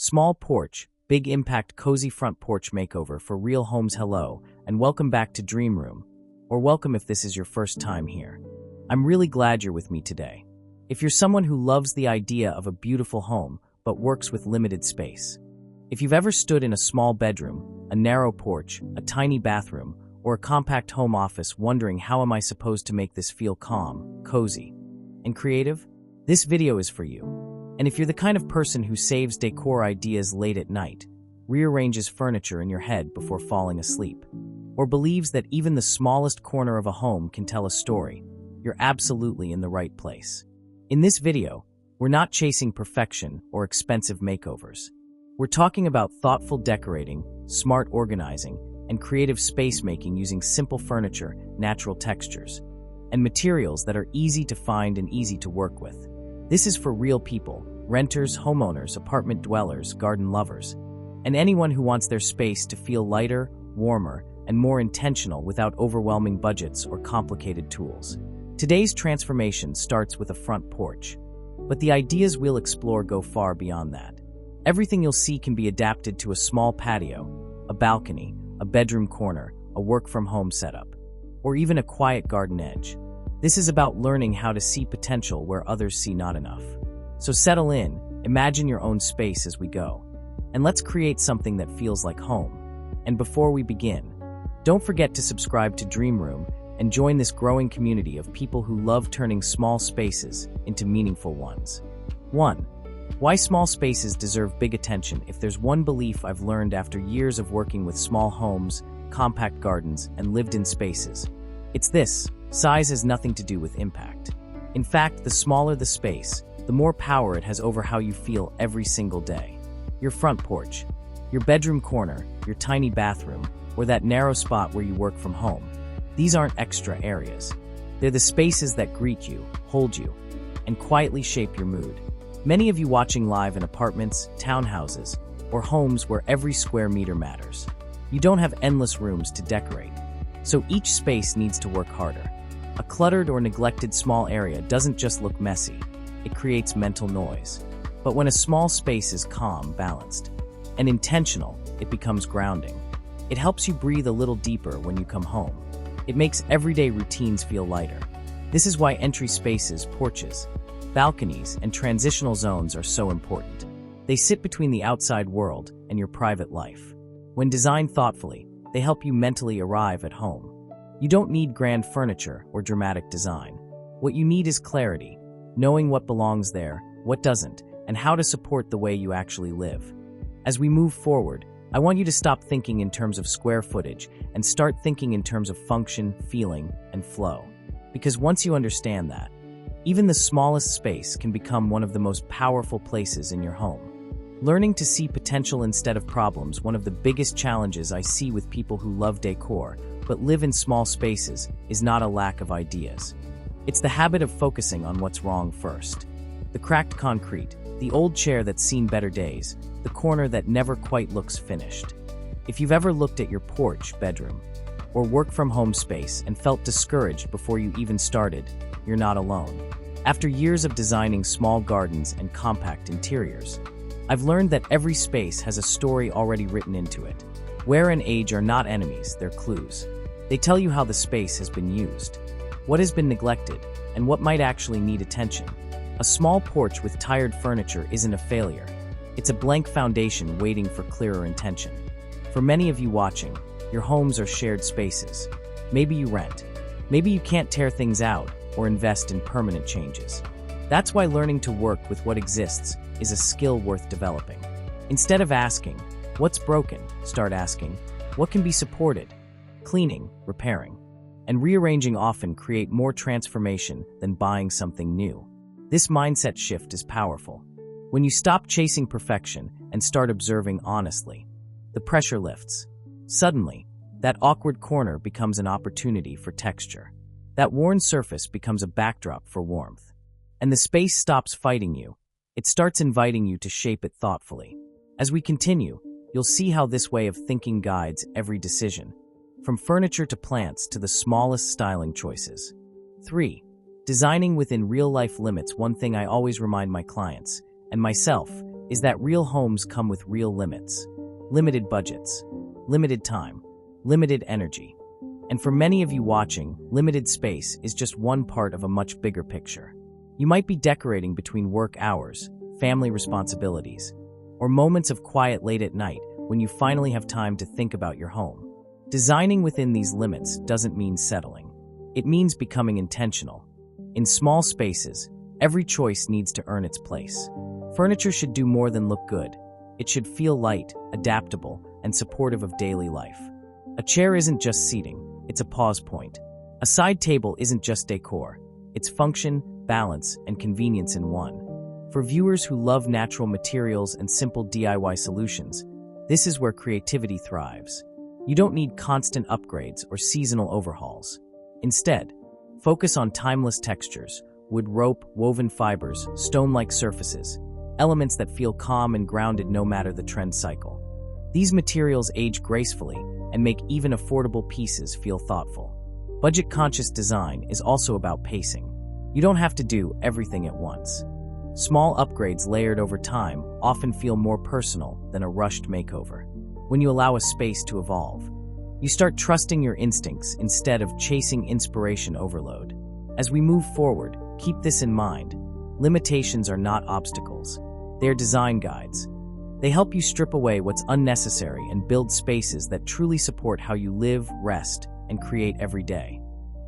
Small porch, big impact cozy front porch makeover for real homes. Hello, and welcome back to Dream Room. Or welcome if this is your first time here. I'm really glad you're with me today. If you're someone who loves the idea of a beautiful home, but works with limited space. If you've ever stood in a small bedroom, a narrow porch, a tiny bathroom, or a compact home office wondering how am I supposed to make this feel calm, cozy, and creative, this video is for you. And if you're the kind of person who saves decor ideas late at night, rearranges furniture in your head before falling asleep, or believes that even the smallest corner of a home can tell a story, you're absolutely in the right place. In this video, we're not chasing perfection or expensive makeovers. We're talking about thoughtful decorating, smart organizing, and creative space making using simple furniture, natural textures, and materials that are easy to find and easy to work with. This is for real people, renters, homeowners, apartment dwellers, garden lovers, and anyone who wants their space to feel lighter, warmer, and more intentional without overwhelming budgets or complicated tools. Today's transformation starts with a front porch, but the ideas we'll explore go far beyond that. Everything you'll see can be adapted to a small patio, a balcony, a bedroom corner, a work-from-home setup, or even a quiet garden edge. This is about learning how to see potential where others see not enough. So settle in, imagine your own space as we go, and let's create something that feels like home. And before we begin, don't forget to subscribe to Dream Room and join this growing community of people who love turning small spaces into meaningful ones. 1. Why small spaces deserve big attention. If there's one belief I've learned after years of working with small homes, compact gardens, and lived-in spaces, it's this: size has nothing to do with impact. In fact, the smaller the space, the more power it has over how you feel every single day. Your front porch, your bedroom corner, your tiny bathroom, or that narrow spot where you work from home. These aren't extra areas. They're the spaces that greet you, hold you, and quietly shape your mood. Many of you watching live in apartments, townhouses, or homes where every square meter matters. You don't have endless rooms to decorate, so each space needs to work harder. A cluttered or neglected small area doesn't just look messy, it creates mental noise. But when a small space is calm, balanced, and intentional, it becomes grounding. It helps you breathe a little deeper when you come home. It makes everyday routines feel lighter. This is why entry spaces, porches, balconies, and transitional zones are so important. They sit between the outside world and your private life. When designed thoughtfully, they help you mentally arrive at home. You don't need grand furniture or dramatic design. What you need is clarity, knowing what belongs there, what doesn't, and how to support the way you actually live. As we move forward, I want you to stop thinking in terms of square footage and start thinking in terms of function, feeling, and flow. Because once you understand that, even the smallest space can become one of the most powerful places in your home. Learning to see potential instead of problems, one of the biggest challenges I see with people who love decor but live in small spaces, is not a lack of ideas. It's the habit of focusing on what's wrong first. The cracked concrete, the old chair that's seen better days, the corner that never quite looks finished. If you've ever looked at your porch, bedroom, or work-from-home space and felt discouraged before you even started, you're not alone. After years of designing small gardens and compact interiors, I've learned that every space has a story already written into it. Wear and age are not enemies, they're clues. They tell you how the space has been used, what has been neglected, and what might actually need attention. A small porch with tired furniture isn't a failure. It's a blank foundation waiting for clearer intention. For many of you watching, your homes are shared spaces. Maybe you rent. Maybe you can't tear things out or invest in permanent changes. That's why learning to work with what exists is a skill worth developing. Instead of asking, what's broken, start asking, what can be supported? Cleaning, repairing, and rearranging often create more transformation than buying something new. This mindset shift is powerful. When you stop chasing perfection and start observing honestly, the pressure lifts. Suddenly, that awkward corner becomes an opportunity for texture. That worn surface becomes a backdrop for warmth. And the space stops fighting you. It starts inviting you to shape it thoughtfully. As we continue, you'll see how this way of thinking guides every decision, from furniture to plants to the smallest styling choices. 3. Designing within real-life limits. One thing I always remind my clients, and myself, is that real homes come with real limits. Limited budgets, limited time, limited energy. And for many of you watching, limited space is just one part of a much bigger picture. You might be decorating between work hours, family responsibilities, or moments of quiet late at night when you finally have time to think about your home. Designing within these limits doesn't mean settling. It means becoming intentional. In small spaces, every choice needs to earn its place. Furniture should do more than look good. It should feel light, adaptable, and supportive of daily life. A chair isn't just seating, it's a pause point. A side table isn't just decor. It's function, balance, and convenience in one. For viewers who love natural materials and simple DIY solutions, this is where creativity thrives. You don't need constant upgrades or seasonal overhauls. Instead, focus on timeless textures, wood rope, woven fibers, stone-like surfaces, elements that feel calm and grounded no matter the trend cycle. These materials age gracefully and make even affordable pieces feel thoughtful. Budget-conscious design is also about pacing. You don't have to do everything at once. Small upgrades layered over time often feel more personal than a rushed makeover. When you allow a space to evolve, you start trusting your instincts instead of chasing inspiration overload. As we move forward, keep this in mind. Limitations are not obstacles. They are design guides. They help you strip away what's unnecessary and build spaces that truly support how you live, rest, and create every day.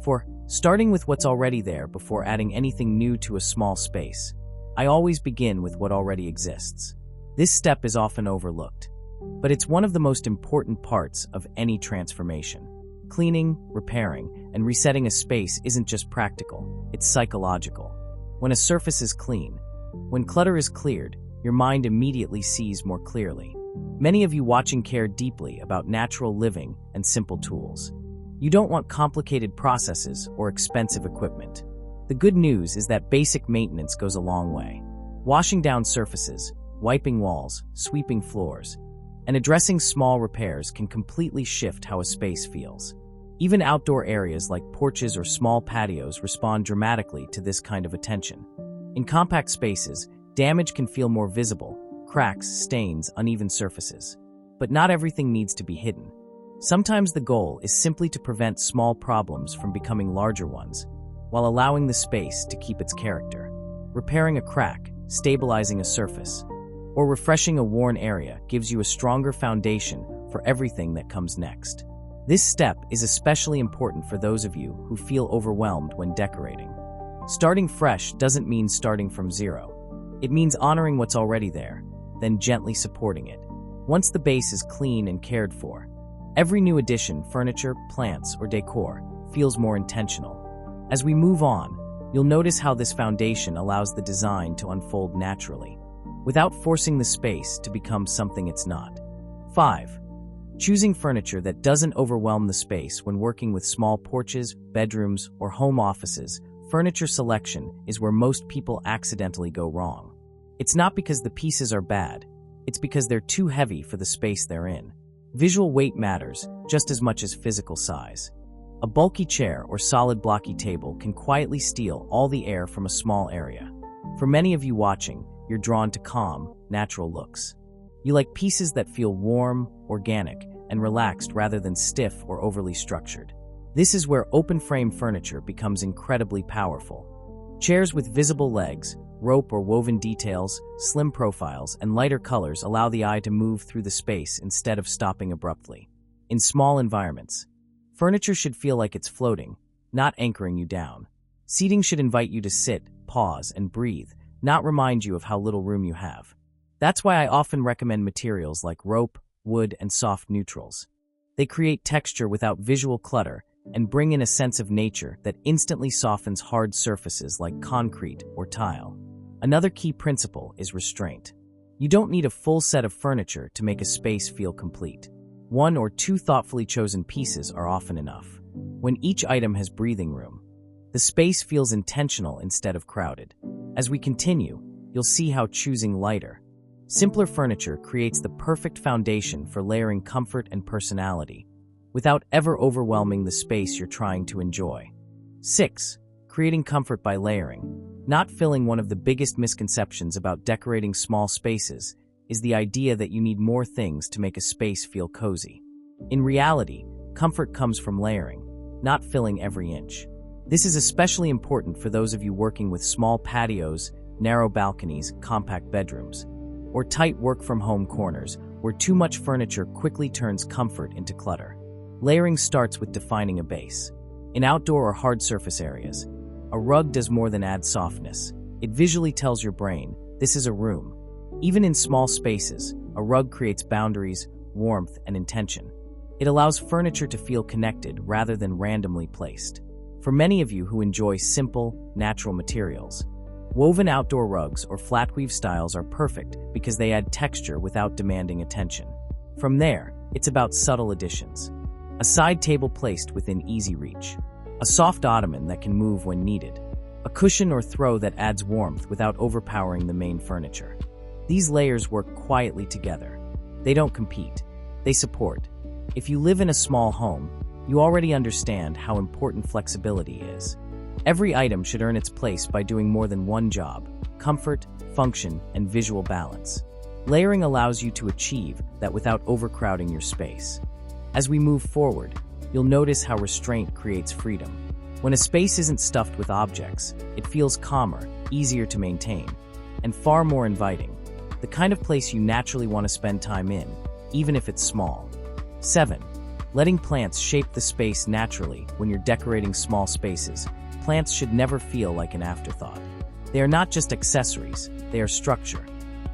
For starting with what's already there before adding anything new to a small space, I always begin with what already exists. This step is often overlooked, but it's one of the most important parts of any transformation. Cleaning, repairing, and resetting a space isn't just practical, it's psychological. When a surface is clean, when clutter is cleared, your mind immediately sees more clearly. Many of you watching care deeply about natural living and simple tools. You don't want complicated processes or expensive equipment. The good news is that basic maintenance goes a long way. Washing down surfaces, wiping walls, sweeping floors, and addressing small repairs can completely shift how a space feels. Even outdoor areas like porches or small patios respond dramatically to this kind of attention. In compact spaces, damage can feel more visible: cracks, stains, uneven surfaces. But not everything needs to be hidden. Sometimes the goal is simply to prevent small problems from becoming larger ones, while allowing the space to keep its character. Repairing a crack, stabilizing a surface, or refreshing a worn area gives you a stronger foundation for everything that comes next. This step is especially important for those of you who feel overwhelmed when decorating. Starting fresh doesn't mean starting from zero. It means honoring what's already there, then gently supporting it. Once the base is clean and cared for, every new addition, furniture, plants, or decor, feels more intentional. As we move on, you'll notice how this foundation allows the design to unfold naturally, without forcing the space to become something it's not. 5. Choosing furniture that doesn't overwhelm the space. When working with small porches, bedrooms, or home offices, furniture selection is where most people accidentally go wrong. It's not because the pieces are bad, it's because they're too heavy for the space they're in. Visual weight matters just as much as physical size. A bulky chair or solid blocky table can quietly steal all the air from a small area. For many of you watching, you're drawn to calm, natural looks. You like pieces that feel warm, organic, and relaxed rather than stiff or overly structured. This is where open-frame furniture becomes incredibly powerful. Chairs with visible legs, rope or woven details, slim profiles, and lighter colors allow the eye to move through the space instead of stopping abruptly. In small environments, furniture should feel like it's floating, not anchoring you down. Seating should invite you to sit, pause, and breathe, not remind you of how little room you have. That's why I often recommend materials like rope, wood, and soft neutrals. They create texture without visual clutter and bring in a sense of nature that instantly softens hard surfaces like concrete or tile. Another key principle is restraint. You don't need a full set of furniture to make a space feel complete. 1 or 2 thoughtfully chosen pieces are often enough. When each item has breathing room, the space feels intentional instead of crowded. As we continue, you'll see how choosing lighter, simpler furniture creates the perfect foundation for layering comfort and personality, without ever overwhelming the space you're trying to enjoy. 6. Creating comfort by layering. Not filling. One of the biggest misconceptions about decorating small spaces is the idea that you need more things to make a space feel cozy. In reality, comfort comes from layering, not filling every inch. This is especially important for those of you working with small patios, narrow balconies, compact bedrooms, or tight work-from-home corners where too much furniture quickly turns comfort into clutter. Layering starts with defining a base. In outdoor or hard surface areas, a rug does more than add softness. It visually tells your brain, this is a room. Even in small spaces, a rug creates boundaries, warmth, and intention. It allows furniture to feel connected rather than randomly placed. For many of you who enjoy simple, natural materials, woven outdoor rugs or flat weave styles are perfect because they add texture without demanding attention. From there, it's about subtle additions. A side table placed within easy reach. A soft ottoman that can move when needed. A cushion or throw that adds warmth without overpowering the main furniture. These layers work quietly together. They don't compete. They support. If you live in a small home, you already understand how important flexibility is. Every item should earn its place by doing more than one job: comfort, function, and visual balance. Layering allows you to achieve that without overcrowding your space. As we move forward, you'll notice how restraint creates freedom. When a space isn't stuffed with objects, it feels calmer, easier to maintain, and far more inviting. The kind of place you naturally want to spend time in, even if it's small. 7. Letting plants shape the space naturally. When you're decorating small spaces, plants should never feel like an afterthought. They are not just accessories, they are structure.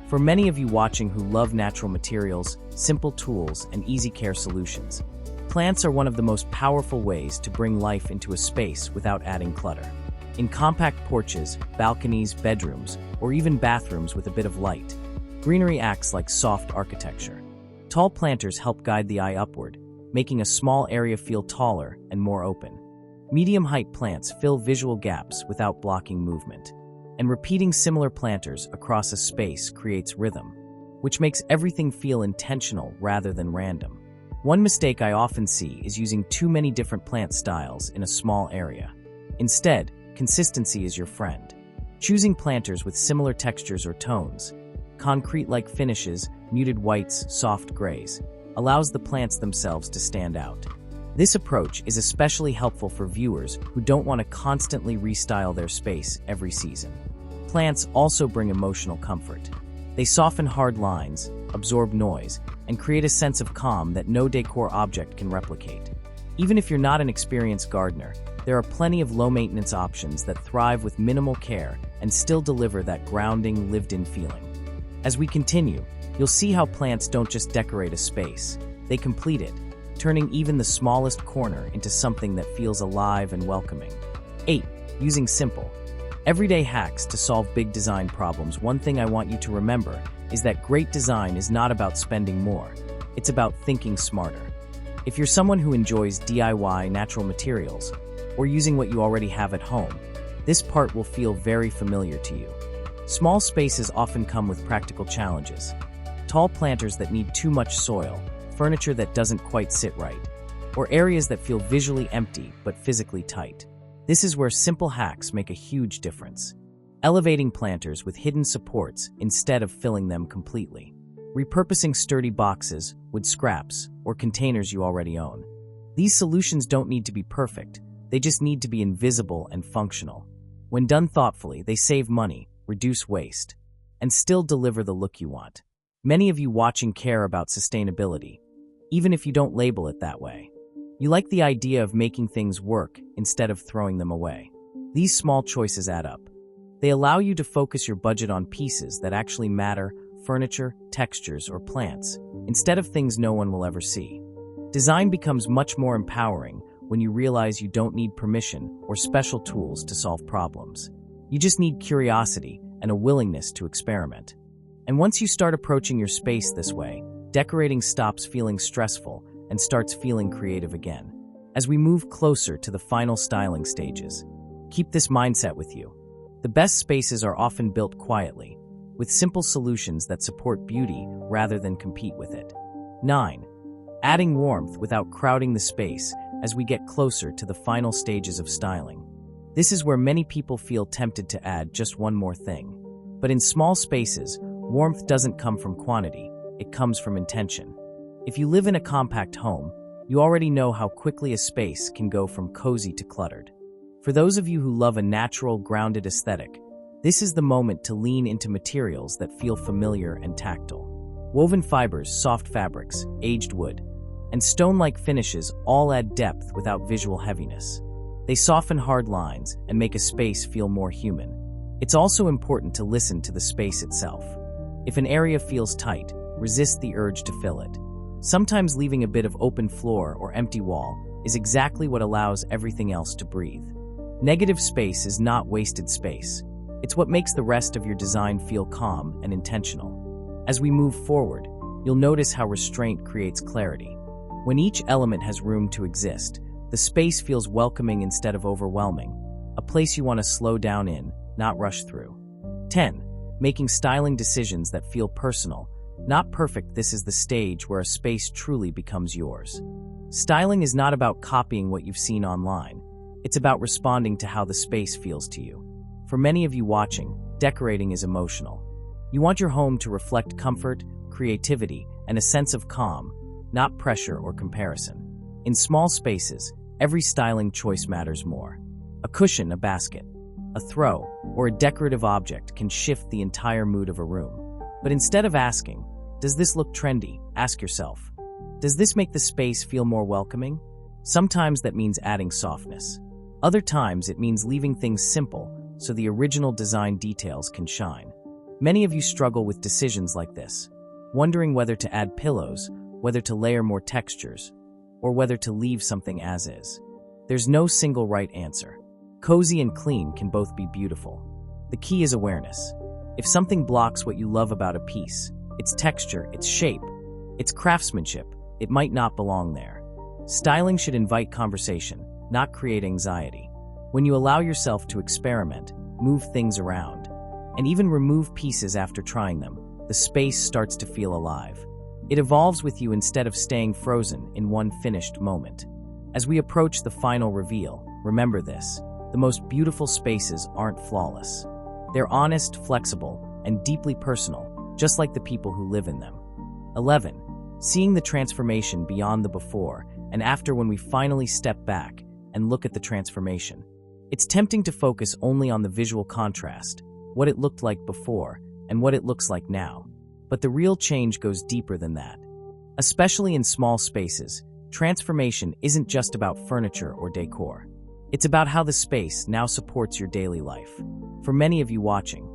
For many of you watching who love natural materials, simple tools, and easy care solutions, plants are one of the most powerful ways to bring life into a space without adding clutter. In compact porches, balconies, bedrooms, or even bathrooms with a bit of light, greenery acts like soft architecture. Tall planters help guide the eye upward, making a small area feel taller and more open. Medium-height plants fill visual gaps without blocking movement. And repeating similar planters across a space creates rhythm, which makes everything feel intentional rather than random. One mistake I often see is using too many different plant styles in a small area. Instead, consistency is your friend. Choosing planters with similar textures or tones, concrete-like finishes, muted whites, soft grays, allows the plants themselves to stand out. This approach is especially helpful for viewers who don't want to constantly restyle their space every season. Plants also bring emotional comfort. They soften hard lines, absorb noise, and create a sense of calm that no decor object can replicate. Even if you're not an experienced gardener, there are plenty of low-maintenance options that thrive with minimal care and still deliver that grounding, lived-in feeling. As we continue, you'll see how plants don't just decorate a space, they complete it, turning even the smallest corner into something that feels alive and welcoming. 8. Using simple, everyday hacks to solve big design problems. One thing I want you to remember is that great design is not about spending more, it's about thinking smarter. If you're someone who enjoys DIY natural materials, or using what you already have at home, this part will feel very familiar to you. Small spaces often come with practical challenges. Tall planters that need too much soil, furniture that doesn't quite sit right, or areas that feel visually empty but physically tight. This is where simple hacks make a huge difference. Elevating planters with hidden supports instead of filling them completely. Repurposing sturdy boxes, wood scraps, or containers you already own. These solutions don't need to be perfect, they just need to be invisible and functional. When done thoughtfully, they save money, reduce waste, and still deliver the look you want. Many of you watching care about sustainability, even if you don't label it that way. You like the idea of making things work instead of throwing them away. These small choices add up. They allow you to focus your budget on pieces that actually matter: furniture, textures, or plants, instead of things no one will ever see. Design becomes much more empowering when you realize you don't need permission or special tools to solve problems. You just need curiosity and a willingness to experiment. And once you start approaching your space this way, decorating stops feeling stressful and starts feeling creative again. As we move closer to the final styling stages, keep this mindset with you. The best spaces are often built quietly, with simple solutions that support beauty rather than compete with it. 9. Adding warmth without crowding the space. As we get closer to the final stages of styling, This is where many people feel tempted to add just one more thing. But in small spaces, warmth doesn't come from quantity, it comes from intention. If you live in a compact home, you already know how quickly a space can go from cozy to cluttered. For those of you who love a natural, grounded aesthetic, this is the moment to lean into materials that feel familiar and tactile. Woven fibers, soft fabrics, aged wood, and stone-like finishes all add depth without visual heaviness. They soften hard lines and make a space feel more human. It's also important to listen to the space itself. If an area feels tight, resist the urge to fill it. Sometimes leaving a bit of open floor or empty wall is exactly what allows everything else to breathe. Negative space is not wasted space. It's what makes the rest of your design feel calm and intentional. As we move forward, you'll notice how restraint creates clarity. When each element has room to exist, the space feels welcoming instead of overwhelming, a place you want to slow down in, not rush through. 10. Making styling decisions that feel personal. Not perfect, this is the stage where a space truly becomes yours. Styling is not about copying what you've seen online. It's about responding to how the space feels to you. For many of you watching, decorating is emotional. You want your home to reflect comfort, creativity, and a sense of calm, not pressure or comparison. In small spaces, every styling choice matters more. A cushion, a basket, a throw, or a decorative object can shift the entire mood of a room. But instead of asking, "Does this look trendy?" ask yourself, "Does this make the space feel more welcoming?" Sometimes that means adding softness. Other times it means leaving things simple so the original design details can shine. Many of you struggle with decisions like this, wondering whether to add pillows, whether to layer more textures, or whether to leave something as is. There's no single right answer. Cozy and clean can both be beautiful. The key is awareness. If something blocks what you love about a piece, its texture, its shape, its craftsmanship, it might not belong there. Styling should invite conversation, not create anxiety. When you allow yourself to experiment, move things around, and even remove pieces after trying them, the space starts to feel alive. It evolves with you instead of staying frozen in one finished moment. As we approach the final reveal, remember this: the most beautiful spaces aren't flawless. They're honest, flexible, and deeply personal, just like the people who live in them. 11. Seeing the transformation beyond the before and after. When we finally step back and look at the transformation, it's tempting to focus only on the visual contrast, what it looked like before and what it looks like now. But the real change goes deeper than that. Especially in small spaces, transformation isn't just about furniture or decor. It's about how the space now supports your daily life. For many of you watching,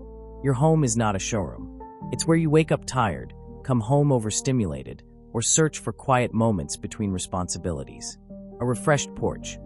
your home is not a showroom. It's where you wake up tired, come home overstimulated, or search for quiet moments between responsibilities. A refreshed porch,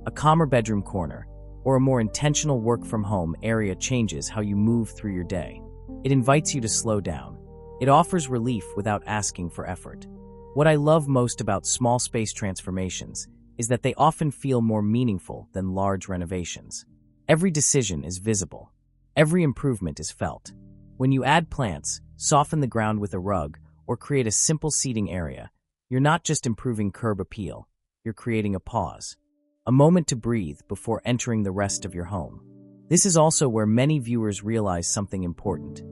a calmer bedroom corner, or a more intentional work-from-home area changes how you move through your day. It invites you to slow down. It offers relief without asking for effort. What I love most about small space transformations is that they often feel more meaningful than large renovations. Every decision is visible. Every improvement is felt. When you add plants, soften the ground with a rug, or create a simple seating area, you're not just improving curb appeal, you're creating a pause. A moment to breathe before entering the rest of your home. This is also where many viewers realize something important.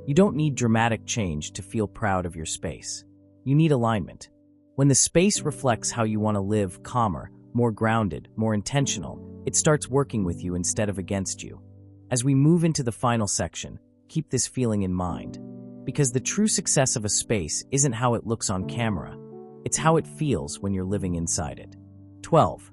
You don't need dramatic change to feel proud of your space. You need alignment. When the space reflects how you want to live, calmer, more grounded, more intentional, it starts working with you instead of against you. As we move into the final section, keep this feeling in mind. Because the true success of a space isn't how it looks on camera, it's how it feels when you're living inside it. 12.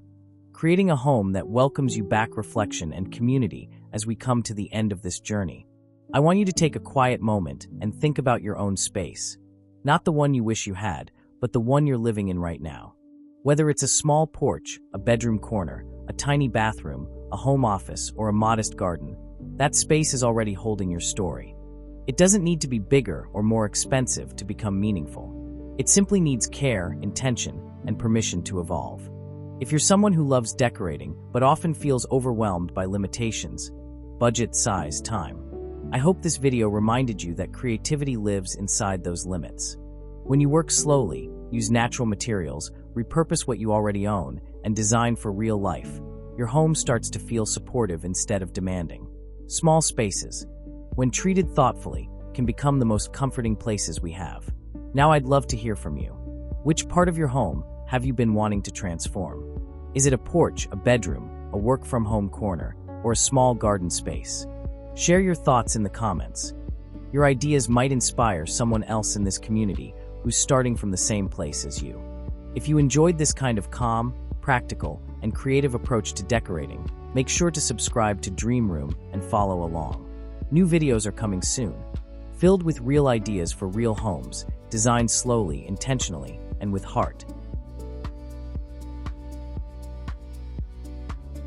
Creating a home that welcomes you back. Reflection and community. As we come to the end of this journey, I want you to take a quiet moment and think about your own space. Not the one you wish you had, but the one you're living in right now. Whether it's a small porch, a bedroom corner, a tiny bathroom, a home office, or a modest garden, that space is already holding your story. It doesn't need to be bigger or more expensive to become meaningful. It simply needs care, intention, and permission to evolve. If you're someone who loves decorating but often feels overwhelmed by limitations, budget, size, time, I hope this video reminded you that creativity lives inside those limits. When you work slowly, use natural materials, repurpose what you already own, and design for real life, your home starts to feel supportive instead of demanding. Small spaces, when treated thoughtfully, can become the most comforting places we have. Now I'd love to hear from you. Which part of your home have you been wanting to transform? Is it a porch, a bedroom, a work-from-home corner, or a small garden space? Share your thoughts in the comments. Your ideas might inspire someone else in this community who's starting from the same place as you. If you enjoyed this kind of calm, practical, and creative approach to decorating, make sure to subscribe to Dream Room and follow along. New videos are coming soon, filled with real ideas for real homes, designed slowly, intentionally, and with heart.